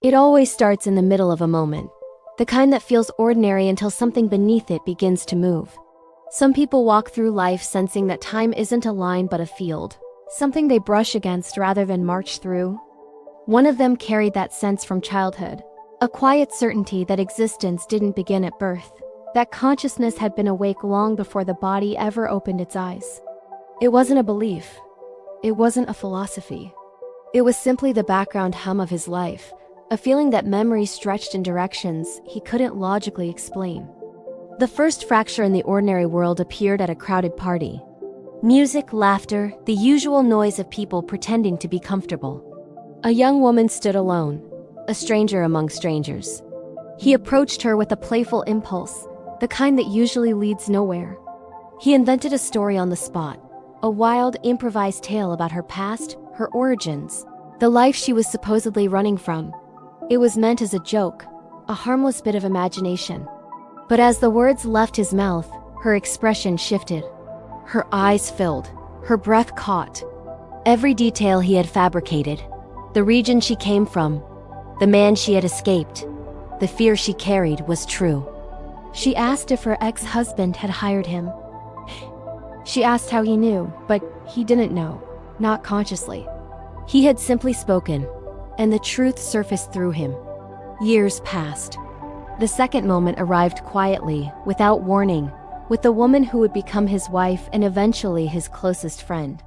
It always starts in the middle of a moment, the kind that feels ordinary until something beneath it begins to move. Some people walk through life sensing that time isn't a line but a field, something they brush against rather than march through. One of them carried that sense from childhood, a quiet certainty that existence didn't begin at birth, that consciousness had been awake long before the body ever opened its eyes. It wasn't a belief. It wasn't a philosophy. It was simply the background hum of his life, a feeling that memory stretched in directions he couldn't logically explain. The first fracture in the ordinary world appeared at a crowded party. Music, laughter, the usual noise of people pretending to be comfortable. A young woman stood alone, a stranger among strangers. He approached her with a playful impulse, the kind that usually leads nowhere. He invented a story on the spot, a wild, improvised tale about her past, her origins, the life she was supposedly running from. It was meant as a joke, a harmless bit of imagination. But as the words left his mouth, her expression shifted. Her eyes filled, her breath caught. Every detail he had fabricated, the region she came from, the man she had escaped, the fear she carried was true. She asked if her ex-husband had hired him. She asked how he knew, but he didn't know, not consciously. He had simply spoken, and the truth surfaced through him. Years passed. The second moment arrived quietly, without warning, with the woman who would become his wife and eventually his closest friend.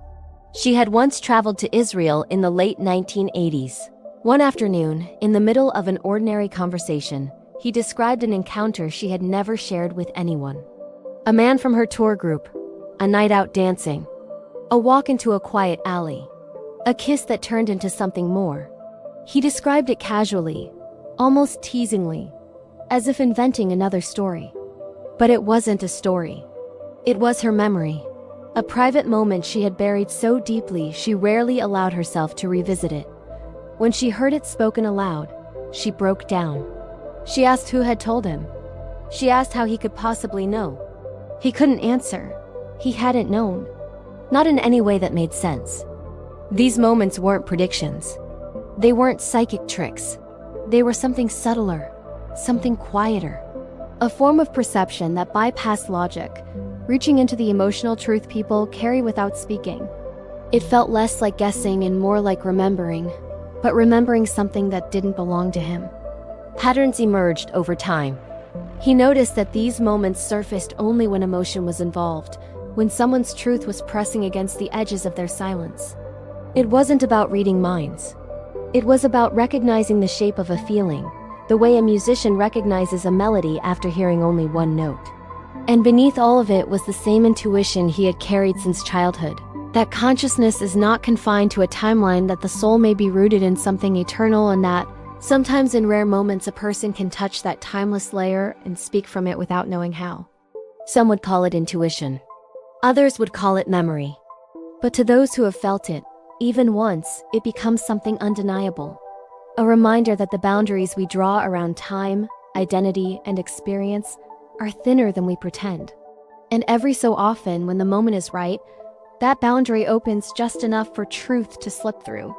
She had once traveled to Israel in the late 1980s. One afternoon, in the middle of an ordinary conversation, he described an encounter she had never shared with anyone. A man from her tour group, a night out dancing, a walk into a quiet alley, a kiss that turned into something more. He described it casually, almost teasingly, as if inventing another story. But it wasn't a story. It was her memory, a private moment she had buried so deeply she rarely allowed herself to revisit it. When she heard it spoken aloud, she broke down. She asked who had told him. She asked how he could possibly know. He couldn't answer. He hadn't known. Not in any way that made sense. These moments weren't predictions. They weren't psychic tricks. They were something subtler, something quieter. A form of perception that bypassed logic, reaching into the emotional truth people carry without speaking. It felt less like guessing and more like remembering, but remembering something that didn't belong to him. Patterns emerged over time. He noticed that these moments surfaced only when emotion was involved, when someone's truth was pressing against the edges of their silence. It wasn't about reading minds. It was about recognizing the shape of a feeling, the way a musician recognizes a melody after hearing only one note. And beneath all of it was the same intuition he had carried since childhood, that consciousness is not confined to a timeline, that the soul may be rooted in something eternal, and that, sometimes in rare moments, a person can touch that timeless layer and speak from it without knowing how. Some would call it intuition. Others would call it memory. But to those who have felt it, even once, it becomes something undeniable. A reminder that the boundaries we draw around time, identity, and experience are thinner than we pretend. And every so often, when the moment is right, that boundary opens just enough for truth to slip through.